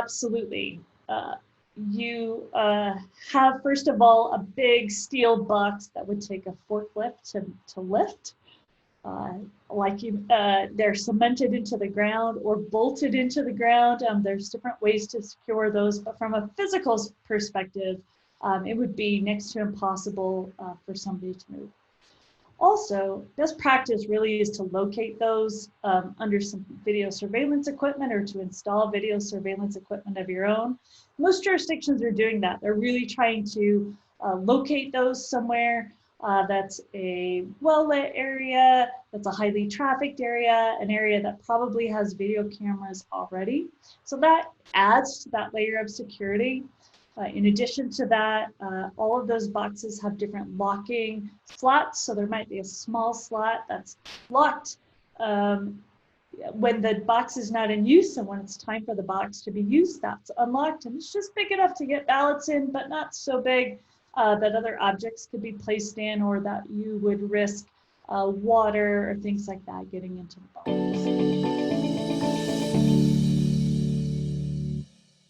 absolutely. You have, first of all, a big steel box that would take a forklift to lift. They're cemented into the ground or bolted into the ground. There's different ways to secure those, but from a physical perspective, it would be next to impossible for somebody to move. Also, best practice really is to locate those under some video surveillance equipment or to install video surveillance equipment of your own. Most jurisdictions are doing that. They're really trying to locate those somewhere that's a well-lit area, that's a highly trafficked area, an area that probably has video cameras already. So that adds to that layer of security. In addition to that, all of those boxes have different locking slots. So there might be a small slot that's locked when the box is not in use, and when it's time for the box to be used, that's unlocked. And it's just big enough to get ballots in, but not so big that other objects could be placed in, or that you would risk water or things like that getting into the box.